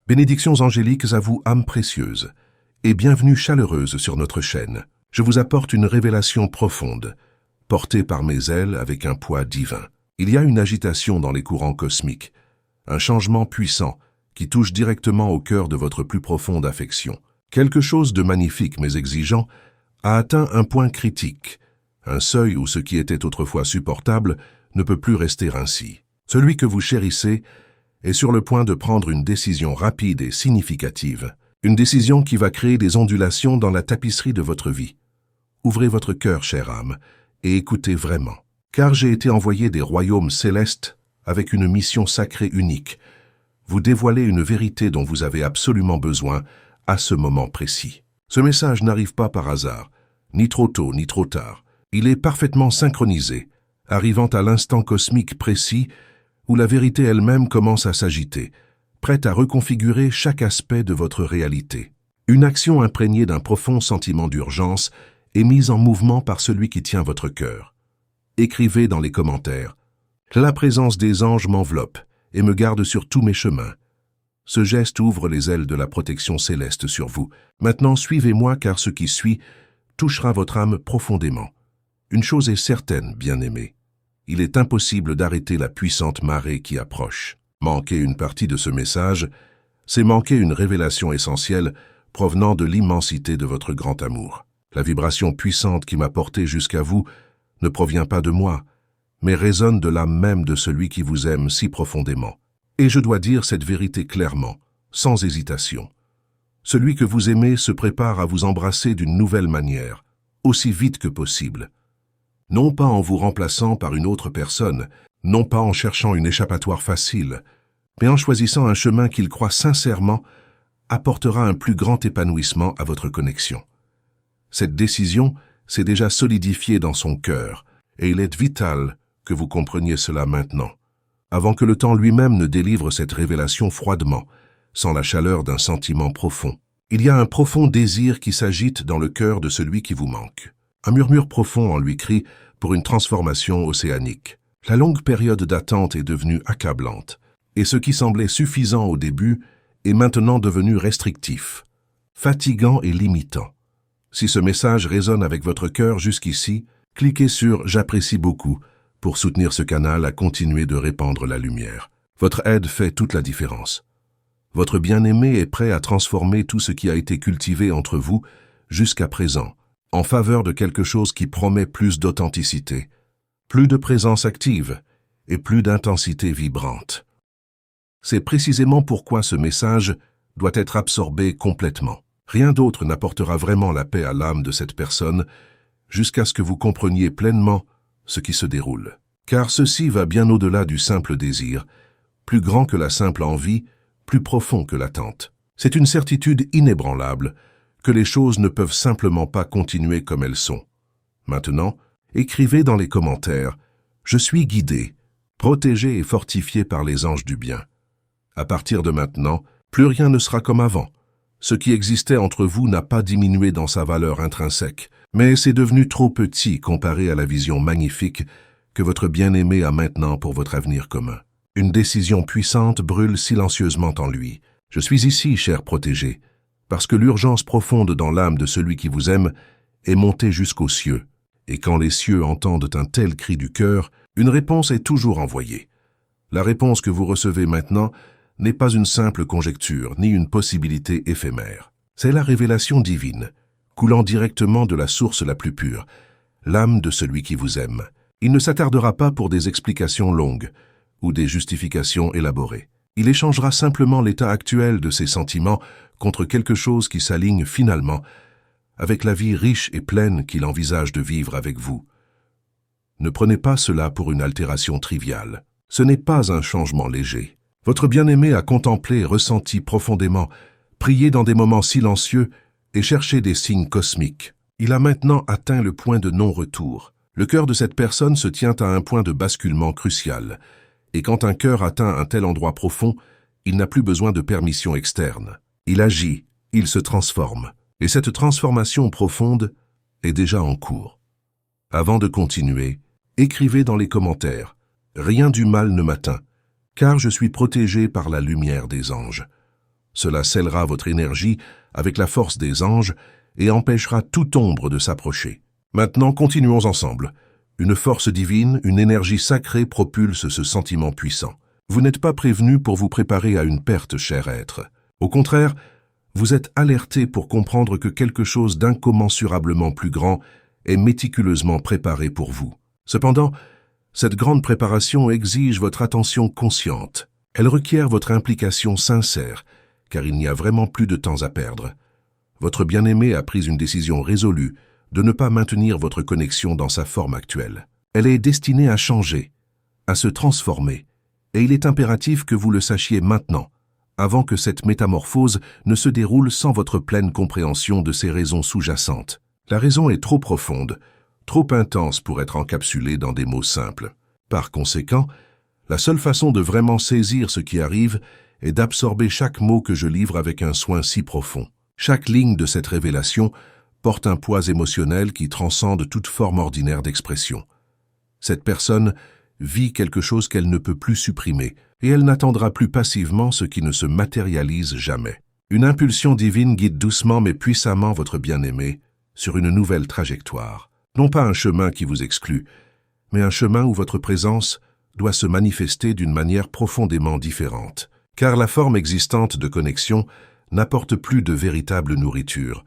Bénédictions angéliques à vous, âmes précieuses, et bienvenue chaleureuse sur notre chaîne. Je vous apporte une révélation profonde, portée par mes ailes avec un poids divin. Il y a une agitation dans les courants cosmiques, un changement puissant qui touche directement au cœur de votre plus profonde affection. Quelque chose de magnifique mais exigeant a atteint un point critique, un seuil où ce qui était autrefois supportable ne peut plus rester ainsi. Celui que vous chérissez est sur le point de prendre une décision rapide et significative, une décision qui va créer des ondulations dans la tapisserie de votre vie. Ouvrez votre cœur, chère âme, et écoutez vraiment. Car j'ai été envoyé des royaumes célestes avec une mission sacrée unique. Vous dévoilez une vérité dont vous avez absolument besoin à ce moment précis. Ce message n'arrive pas par hasard, ni trop tôt, ni trop tard. Il est parfaitement synchronisé, arrivant à l'instant cosmique précis où la vérité elle-même commence à s'agiter, prête à reconfigurer chaque aspect de votre réalité. Une action imprégnée d'un profond sentiment d'urgence est mise en mouvement par celui qui tient votre cœur. Écrivez dans les commentaires « La présence des anges m'enveloppe et me garde sur tous mes chemins ». Ce geste ouvre les ailes de la protection céleste sur vous. Maintenant, suivez-moi car ce qui suit touchera votre âme profondément. Une chose est certaine, bien-aimé. Il est impossible d'arrêter la puissante marée qui approche. Manquer une partie de ce message, c'est manquer une révélation essentielle provenant de l'immensité de votre grand amour. La vibration puissante qui m'a porté jusqu'à vous ne provient pas de moi, mais résonne de l'âme même de celui qui vous aime si profondément. Et je dois dire cette vérité clairement, sans hésitation. Celui que vous aimez se prépare à vous embrasser d'une nouvelle manière, aussi vite que possible. Non pas en vous remplaçant par une autre personne, non pas en cherchant une échappatoire facile, mais en choisissant un chemin qu'il croit sincèrement apportera un plus grand épanouissement à votre connexion. Cette décision s'est déjà solidifiée dans son cœur, et il est vital que vous compreniez cela maintenant, avant que le temps lui-même ne délivre cette révélation froidement, sans la chaleur d'un sentiment profond. Il y a un profond désir qui s'agite dans le cœur de celui qui vous manque. Un murmure profond en lui crie pour une transformation océanique. La longue période d'attente est devenue accablante, et ce qui semblait suffisant au début est maintenant devenu restrictif, fatigant et limitant. Si ce message résonne avec votre cœur jusqu'ici, cliquez sur « J'apprécie beaucoup » pour soutenir ce canal à continuer de répandre la lumière. Votre aide fait toute la différence. Votre bien-aimé est prêt à transformer tout ce qui a été cultivé entre vous jusqu'à présent, en faveur de quelque chose qui promet plus d'authenticité, plus de présence active et plus d'intensité vibrante. C'est précisément pourquoi ce message doit être absorbé complètement. Rien d'autre n'apportera vraiment la paix à l'âme de cette personne jusqu'à ce que vous compreniez pleinement ce qui se déroule. Car ceci va bien au-delà du simple désir, plus grand que la simple envie, plus profond que l'attente. C'est une certitude inébranlable que les choses ne peuvent simplement pas continuer comme elles sont. Maintenant, écrivez dans les commentaires « Je suis guidé, protégé et fortifié par les anges du bien ». À partir de maintenant, plus rien ne sera comme avant. Ce qui existait entre vous n'a pas diminué dans sa valeur intrinsèque, mais c'est devenu trop petit comparé à la vision magnifique que votre bien-aimé a maintenant pour votre avenir commun. Une décision puissante brûle silencieusement en lui. Je suis ici, cher protégé, parce que l'urgence profonde dans l'âme de celui qui vous aime est montée jusqu'aux cieux. Et quand les cieux entendent un tel cri du cœur, une réponse est toujours envoyée. La réponse que vous recevez maintenant n'est pas une simple conjecture, ni une possibilité éphémère. C'est la révélation divine, coulant directement de la source la plus pure, l'âme de celui qui vous aime. Il ne s'attardera pas pour des explications longues ou des justifications élaborées. Il échangera simplement l'état actuel de ses sentiments contre quelque chose qui s'aligne finalement avec la vie riche et pleine qu'il envisage de vivre avec vous. Ne prenez pas cela pour une altération triviale. Ce n'est pas un changement léger. Votre bien-aimé a contemplé, ressenti profondément, prié dans des moments silencieux et cherché des signes cosmiques. Il a maintenant atteint le point de non-retour. Le cœur de cette personne se tient à un point de basculement crucial. Et quand un cœur atteint un tel endroit profond, il n'a plus besoin de permission externe. Il agit, il se transforme. Et cette transformation profonde est déjà en cours. Avant de continuer, écrivez dans les commentaires « Rien du mal ne m'atteint, car je suis protégé par la lumière des anges ». Cela scellera votre énergie avec la force des anges et empêchera toute ombre de s'approcher. Maintenant, continuons ensemble. Une force divine, une énergie sacrée propulse ce sentiment puissant. Vous n'êtes pas prévenu pour vous préparer à une perte, cher être. Au contraire, vous êtes alerté pour comprendre que quelque chose d'incommensurablement plus grand est méticuleusement préparé pour vous. Cependant, cette grande préparation exige votre attention consciente. Elle requiert votre implication sincère, car il n'y a vraiment plus de temps à perdre. Votre bien-aimé a pris une décision résolue de ne pas maintenir votre connexion dans sa forme actuelle. Elle est destinée à changer, à se transformer, et il est impératif que vous le sachiez maintenant, avant que cette métamorphose ne se déroule sans votre pleine compréhension de ses raisons sous-jacentes. La raison est trop profonde, trop intense pour être encapsulée dans des mots simples. Par conséquent, la seule façon de vraiment saisir ce qui arrive est d'absorber chaque mot que je livre avec un soin si profond. Chaque ligne de cette révélation porte un poids émotionnel qui transcende toute forme ordinaire d'expression. Cette personne vit quelque chose qu'elle ne peut plus supprimer, et elle n'attendra plus passivement ce qui ne se matérialise jamais. Une impulsion divine guide doucement mais puissamment votre bien-aimé sur une nouvelle trajectoire. Non pas un chemin qui vous exclut, mais un chemin où votre présence doit se manifester d'une manière profondément différente. Car la forme existante de connexion n'apporte plus de véritable nourriture,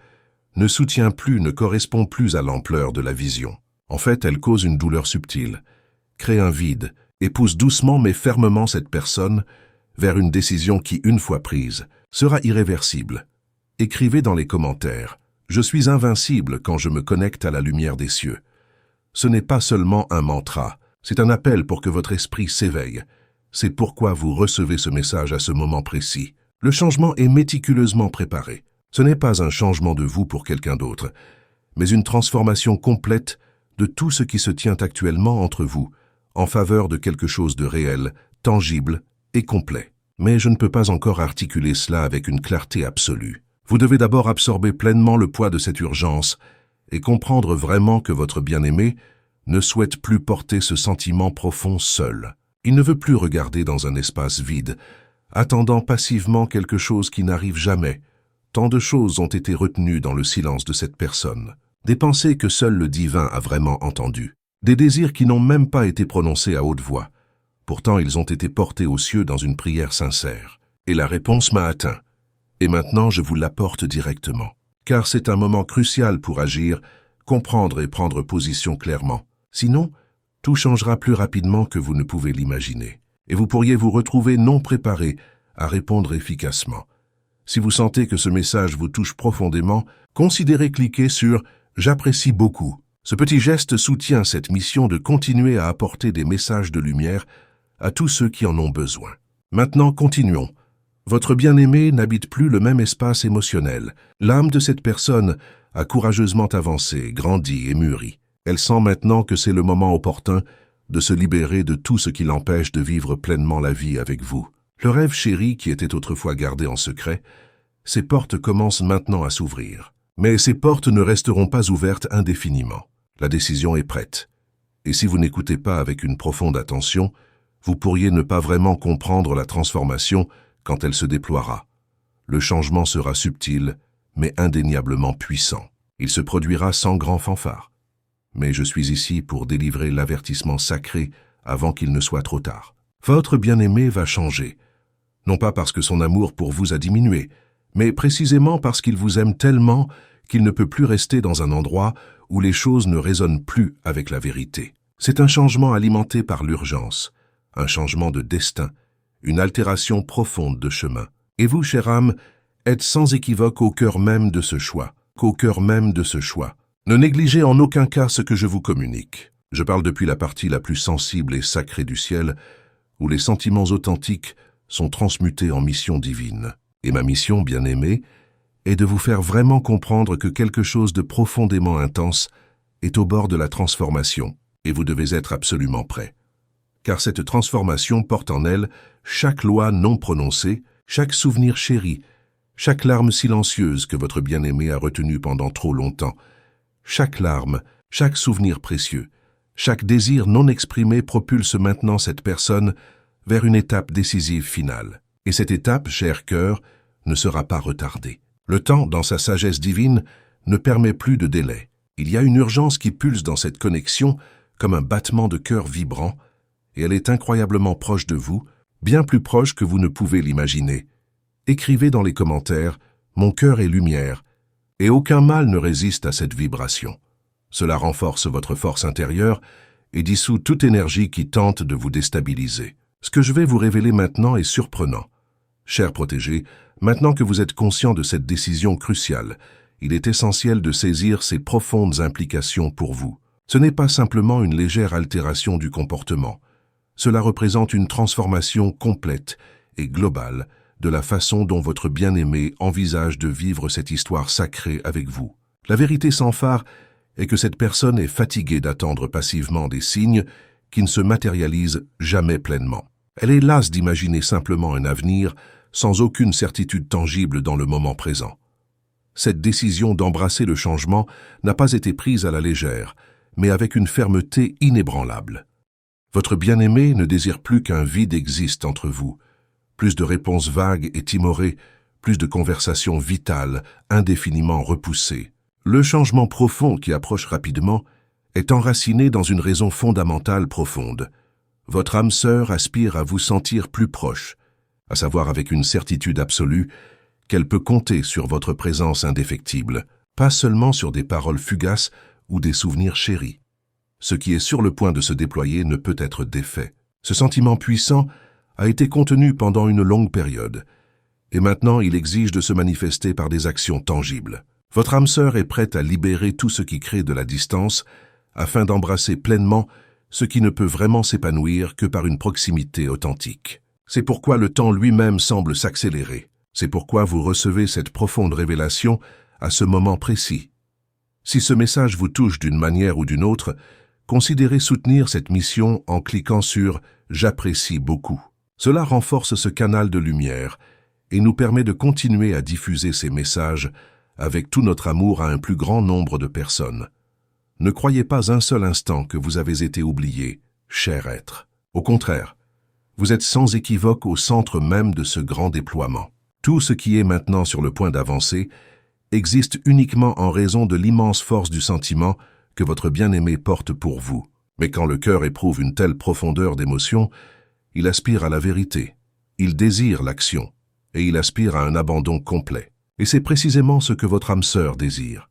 ne soutient plus, ne correspond plus à l'ampleur de la vision. En fait, elle cause une douleur subtile, crée un vide et pousse doucement mais fermement cette personne vers une décision qui, une fois prise, sera irréversible. Écrivez dans les commentaires « Je suis invincible quand je me connecte à la lumière des cieux ». Ce n'est pas seulement un mantra, c'est un appel pour que votre esprit s'éveille. C'est pourquoi vous recevez ce message à ce moment précis. Le changement est méticuleusement préparé. Ce n'est pas un changement de vous pour quelqu'un d'autre, mais une transformation complète de tout ce qui se tient actuellement entre vous, en faveur de quelque chose de réel, tangible et complet. Mais je ne peux pas encore articuler cela avec une clarté absolue. Vous devez d'abord absorber pleinement le poids de cette urgence et comprendre vraiment que votre bien-aimé ne souhaite plus porter ce sentiment profond seul. Il ne veut plus regarder dans un espace vide, attendant passivement quelque chose qui n'arrive jamais. Tant de choses ont été retenues dans le silence de cette personne. Des pensées que seul le divin a vraiment entendues. Des désirs qui n'ont même pas été prononcés à haute voix. Pourtant, ils ont été portés aux cieux dans une prière sincère. Et la réponse m'a atteint. Et maintenant, je vous l'apporte directement. Car c'est un moment crucial pour agir, comprendre et prendre position clairement. Sinon, tout changera plus rapidement que vous ne pouvez l'imaginer. Et vous pourriez vous retrouver non préparé à répondre efficacement. Si vous sentez que ce message vous touche profondément, considérez cliquer sur « J'apprécie beaucoup ». Ce petit geste soutient cette mission de continuer à apporter des messages de lumière à tous ceux qui en ont besoin. Maintenant, continuons. Votre bien-aimé n'habite plus le même espace émotionnel. L'âme de cette personne a courageusement avancé, grandi et mûri. Elle sent maintenant que c'est le moment opportun de se libérer de tout ce qui l'empêche de vivre pleinement la vie avec vous. Le rêve chéri qui était autrefois gardé en secret, ces portes commencent maintenant à s'ouvrir. Mais ces portes ne resteront pas ouvertes indéfiniment. La décision est prête. Et si vous n'écoutez pas avec une profonde attention, vous pourriez ne pas vraiment comprendre la transformation quand elle se déploiera. Le changement sera subtil, mais indéniablement puissant. Il se produira sans grand fanfare. Mais je suis ici pour délivrer l'avertissement sacré avant qu'il ne soit trop tard. Votre bien-aimé va changer. Non pas parce que son amour pour vous a diminué, mais précisément parce qu'il vous aime tellement qu'il ne peut plus rester dans un endroit où les choses ne résonnent plus avec la vérité. C'est un changement alimenté par l'urgence, un changement de destin, une altération profonde de chemin. Et vous, chère âme, êtes sans équivoque au cœur même de ce choix, Ne négligez en aucun cas ce que je vous communique. Je parle depuis la partie la plus sensible et sacrée du ciel, où les sentiments authentiques sont transmutés en mission divine. Et ma mission, bien-aimée, est de vous faire vraiment comprendre que quelque chose de profondément intense est au bord de la transformation, et vous devez être absolument prêt. Car cette transformation porte en elle chaque loi non prononcée, chaque souvenir chéri, chaque larme silencieuse que votre bien-aimé a retenue pendant trop longtemps, chaque larme, chaque souvenir précieux, chaque désir non exprimé propulse maintenant cette personne vers une étape décisive finale. Et cette étape, cher cœur, ne sera pas retardé. Le temps, dans sa sagesse divine, ne permet plus de délai. Il y a une urgence qui pulse dans cette connexion comme un battement de cœur vibrant, et elle est incroyablement proche de vous, bien plus proche que vous ne pouvez l'imaginer. Écrivez dans les commentaires « Mon cœur est lumière » et aucun mal ne résiste à cette vibration. Cela renforce votre force intérieure et dissout toute énergie qui tente de vous déstabiliser. Ce que je vais vous révéler maintenant est surprenant. Chers protégés, maintenant que vous êtes conscient de cette décision cruciale, il est essentiel de saisir ses profondes implications pour vous. Ce n'est pas simplement une légère altération du comportement. Cela représente une transformation complète et globale de la façon dont votre bien-aimé envisage de vivre cette histoire sacrée avec vous. La vérité sans phare est que cette personne est fatiguée d'attendre passivement des signes qui ne se matérialisent jamais pleinement. Elle est lasse d'imaginer simplement un avenir sans aucune certitude tangible dans le moment présent. Cette décision d'embrasser le changement n'a pas été prise à la légère, mais avec une fermeté inébranlable. Votre bien-aimé ne désire plus qu'un vide existe entre vous, plus de réponses vagues et timorées, plus de conversations vitales, indéfiniment repoussées. Le changement profond qui approche rapidement est enraciné dans une raison fondamentale profonde. Votre âme sœur aspire à vous sentir plus proche, à savoir avec une certitude absolue qu'elle peut compter sur votre présence indéfectible, pas seulement sur des paroles fugaces ou des souvenirs chéris. Ce qui est sur le point de se déployer ne peut être défait. Ce sentiment puissant a été contenu pendant une longue période, et maintenant il exige de se manifester par des actions tangibles. Votre âme sœur est prête à libérer tout ce qui crée de la distance, afin d'embrasser pleinement ce qui ne peut vraiment s'épanouir que par une proximité authentique. C'est pourquoi le temps lui-même semble s'accélérer. C'est pourquoi vous recevez cette profonde révélation à ce moment précis. Si ce message vous touche d'une manière ou d'une autre, considérez soutenir cette mission en cliquant sur « J'apprécie beaucoup ». Cela renforce ce canal de lumière et nous permet de continuer à diffuser ces messages avec tout notre amour à un plus grand nombre de personnes. Ne croyez pas un seul instant que vous avez été oublié, cher être. Au contraire, vous êtes sans équivoque au centre même de ce grand déploiement. Tout ce qui est maintenant sur le point d'avancer existe uniquement en raison de l'immense force du sentiment que votre bien-aimé porte pour vous. Mais quand le cœur éprouve une telle profondeur d'émotion, il aspire à la vérité, il désire l'action, et il aspire à un abandon complet. Et c'est précisément ce que votre âme sœur désire.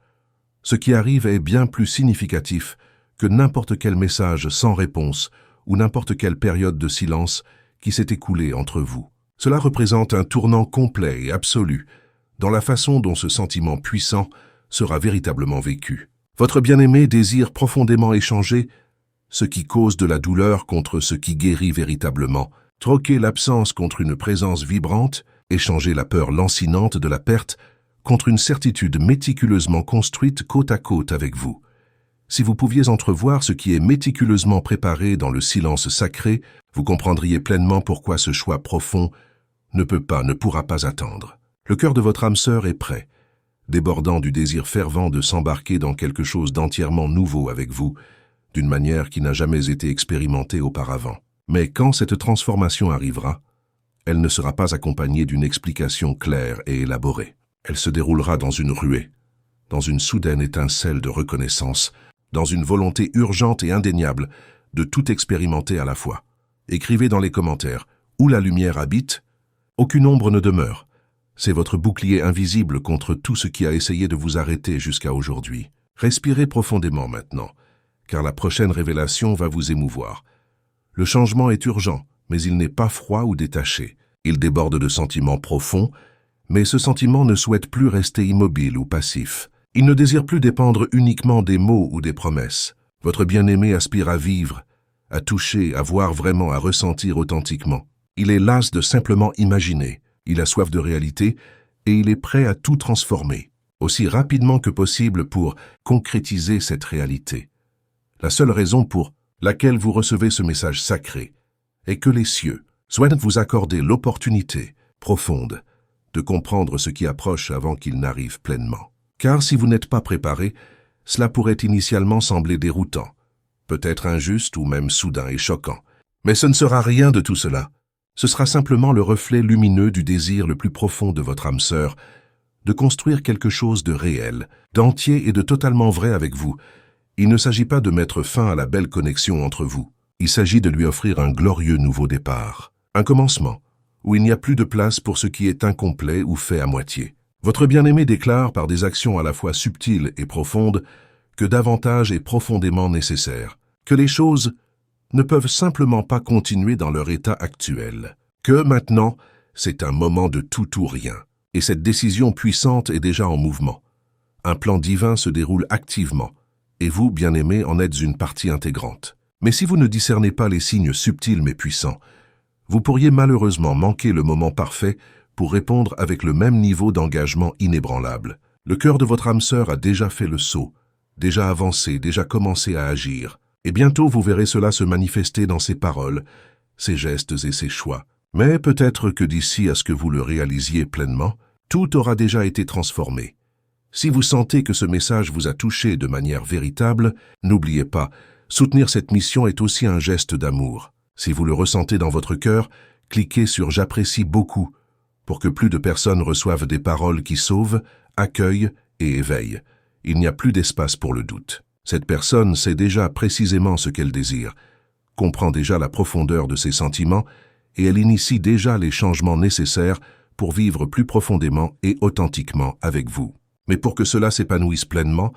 Ce qui arrive est bien plus significatif que n'importe quel message sans réponse ou n'importe quelle période de silence qui s'est écoulée entre vous. Cela représente un tournant complet et absolu dans la façon dont ce sentiment puissant sera véritablement vécu. Votre bien-aimé désire profondément échanger ce qui cause de la douleur contre ce qui guérit véritablement, troquer l'absence contre une présence vibrante, échanger la peur lancinante de la perte contre une certitude méticuleusement construite côte à côte avec vous. Si vous pouviez entrevoir ce qui est méticuleusement préparé dans le silence sacré, vous comprendriez pleinement pourquoi ce choix profond ne pourra pas attendre. Le cœur de votre âme sœur est prêt, débordant du désir fervent de s'embarquer dans quelque chose d'entièrement nouveau avec vous, d'une manière qui n'a jamais été expérimentée auparavant. Mais quand cette transformation arrivera, elle ne sera pas accompagnée d'une explication claire et élaborée. Elle se déroulera dans une ruée, dans une soudaine étincelle de reconnaissance, dans une volonté urgente et indéniable de tout expérimenter à la fois. Écrivez dans les commentaires « Où la lumière habite ?» Aucune ombre ne demeure. C'est votre bouclier invisible contre tout ce qui a essayé de vous arrêter jusqu'à aujourd'hui. Respirez profondément maintenant, car la prochaine révélation va vous émouvoir. Le changement est urgent, mais il n'est pas froid ou détaché. Il déborde de sentiments profonds, mais ce sentiment ne souhaite plus rester immobile ou passif. Il ne désire plus dépendre uniquement des mots ou des promesses. Votre bien-aimé aspire à vivre, à toucher, à voir vraiment, à ressentir authentiquement. Il est las de simplement imaginer. Il a soif de réalité et il est prêt à tout transformer, aussi rapidement que possible pour concrétiser cette réalité. La seule raison pour laquelle vous recevez ce message sacré est que les cieux souhaitent vous accorder l'opportunité profonde de comprendre ce qui approche avant qu'il n'arrive pleinement. Car si vous n'êtes pas préparé, cela pourrait initialement sembler déroutant, peut-être injuste ou même soudain et choquant. Mais ce ne sera rien de tout cela. Ce sera simplement le reflet lumineux du désir le plus profond de votre âme sœur, de construire quelque chose de réel, d'entier et de totalement vrai avec vous. Il ne s'agit pas de mettre fin à la belle connexion entre vous. Il s'agit de lui offrir un glorieux nouveau départ, un commencement, où il n'y a plus de place pour ce qui est incomplet ou fait à moitié. Votre bien-aimé déclare par des actions à la fois subtiles et profondes que davantage est profondément nécessaire, que les choses ne peuvent simplement pas continuer dans leur état actuel, que maintenant, c'est un moment de tout ou rien. Et cette décision puissante est déjà en mouvement. Un plan divin se déroule activement, et vous, bien-aimé, en êtes une partie intégrante. Mais si vous ne discernez pas les signes subtils mais puissants, vous pourriez malheureusement manquer le moment parfait pour répondre avec le même niveau d'engagement inébranlable. Le cœur de votre âme sœur a déjà fait le saut, déjà avancé, déjà commencé à agir. Et bientôt vous verrez cela se manifester dans ses paroles, ses gestes et ses choix. Mais peut-être que d'ici à ce que vous le réalisiez pleinement, tout aura déjà été transformé. Si vous sentez que ce message vous a touché de manière véritable, n'oubliez pas, soutenir cette mission est aussi un geste d'amour. Si vous le ressentez dans votre cœur, cliquez sur « J'apprécie beaucoup » pour que plus de personnes reçoivent des paroles qui sauvent, accueillent et éveillent. Il n'y a plus d'espace pour le doute. Cette personne sait déjà précisément ce qu'elle désire, comprend déjà la profondeur de ses sentiments et elle initie déjà les changements nécessaires pour vivre plus profondément et authentiquement avec vous. Mais pour que cela s'épanouisse pleinement,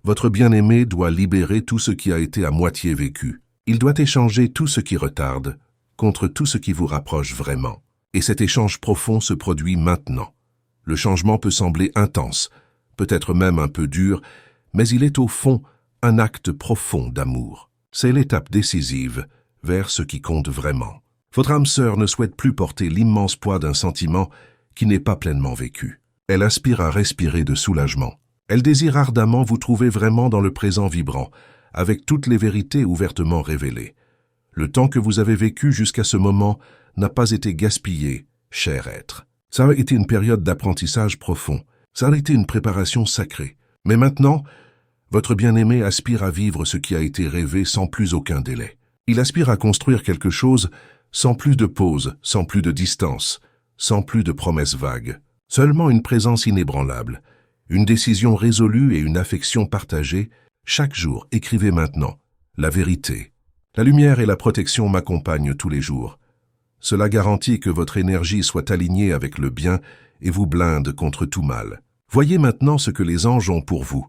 votre bien-aimé doit libérer tout ce qui a été à moitié vécu. Il doit échanger tout ce qui retarde contre tout ce qui vous rapproche vraiment. Et cet échange profond se produit maintenant. Le changement peut sembler intense, peut-être même un peu dur, mais il est au fond un acte profond d'amour. C'est l'étape décisive vers ce qui compte vraiment. Votre âme sœur ne souhaite plus porter l'immense poids d'un sentiment qui n'est pas pleinement vécu. Elle aspire à respirer de soulagement. Elle désire ardemment vous trouver vraiment dans le présent vibrant, avec toutes les vérités ouvertement révélées. Le temps que vous avez vécu jusqu'à ce moment n'a pas été gaspillé, cher être. Ça a été une période d'apprentissage profond. Ça a été une préparation sacrée. Mais maintenant, votre bien-aimé aspire à vivre ce qui a été rêvé sans plus aucun délai. Il aspire à construire quelque chose sans plus de pause, sans plus de distance, sans plus de promesses vagues. Seulement une présence inébranlable, une décision résolue et une affection partagée. Chaque jour, écrivez maintenant la vérité. La lumière et la protection m'accompagnent tous les jours. Cela garantit que votre énergie soit alignée avec le bien et vous blinde contre tout mal. Voyez maintenant ce que les anges ont pour vous.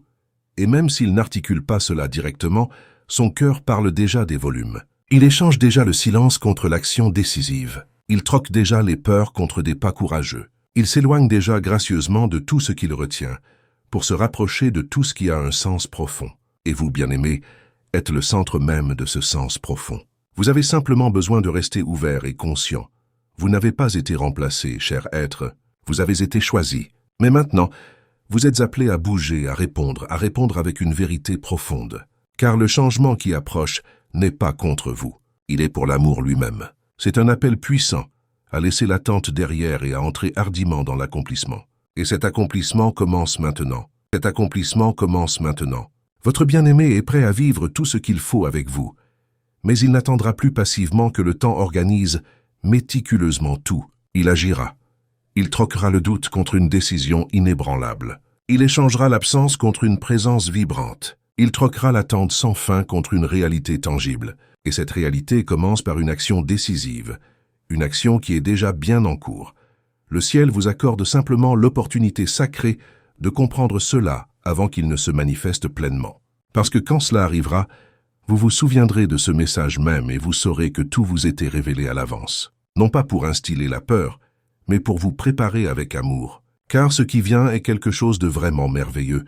Et même s'il n'articule pas cela directement, son cœur parle déjà des volumes. Il échange déjà le silence contre l'action décisive. Il troque déjà les peurs contre des pas courageux. Il s'éloigne déjà gracieusement de tout ce qui le retient, pour se rapprocher de tout ce qui a un sens profond. Et vous, bien-aimés, êtes le centre même de ce sens profond. Vous avez simplement besoin de rester ouvert et conscient. Vous n'avez pas été remplacé, cher être. Vous avez été choisi. Mais maintenant, vous êtes appelé à bouger, à répondre avec une vérité profonde. Car le changement qui approche n'est pas contre vous. Il est pour l'amour lui-même. C'est un appel puissant à laisser l'attente derrière et à entrer hardiment dans l'accomplissement. Et cet accomplissement commence maintenant. Cet accomplissement commence maintenant. Votre bien-aimé est prêt à vivre tout ce qu'il faut avec vous. Mais il n'attendra plus passivement que le temps organise méticuleusement tout. Il agira. Il troquera le doute contre une décision inébranlable. Il échangera l'absence contre une présence vibrante. Il troquera l'attente sans fin contre une réalité tangible. Et cette réalité commence par une action décisive, une action qui est déjà bien en cours. Le ciel vous accorde simplement l'opportunité sacrée de comprendre cela avant qu'il ne se manifeste pleinement. Parce que quand cela arrivera, vous vous souviendrez de ce message même et vous saurez que tout vous était révélé à l'avance. Non pas pour instiller la peur, mais pour vous préparer avec amour. Car ce qui vient est quelque chose de vraiment merveilleux,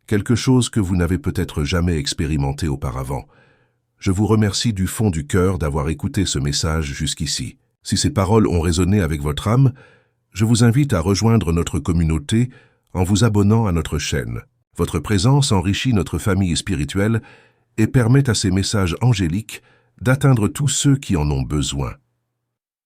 quelque chose que vous n'avez peut-être jamais expérimenté auparavant. Je vous remercie du fond du cœur d'avoir écouté ce message jusqu'ici. Si ces paroles ont résonné avec votre âme, je vous invite à rejoindre notre communauté en vous abonnant à notre chaîne. Votre présence enrichit notre famille spirituelle et permet à ces messages angéliques d'atteindre tous ceux qui en ont besoin.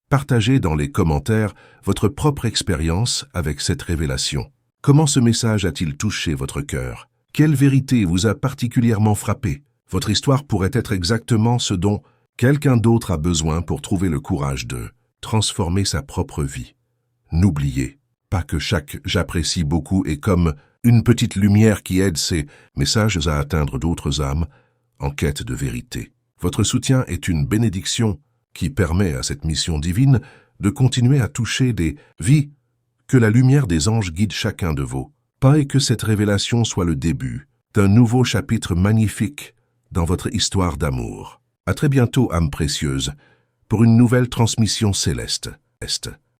Partagez dans les commentaires votre propre expérience avec cette révélation. Comment ce message a-t-il touché votre cœur? Quelle vérité vous a particulièrement frappé? Votre histoire pourrait être exactement ce dont quelqu'un d'autre a besoin pour trouver le courage de transformer sa propre vie. N'oubliez pas que chaque « j'apprécie beaucoup » est comme une petite lumière qui aide ces messages à atteindre d'autres âmes en quête de vérité. Votre soutien est une bénédiction qui permet à cette mission divine de continuer à toucher des vies. Que la lumière des anges guide chacun de vos pas et que cette révélation soit le début d'un nouveau chapitre magnifique dans votre histoire d'amour. À très bientôt, âmes précieuses, pour une nouvelle transmission céleste.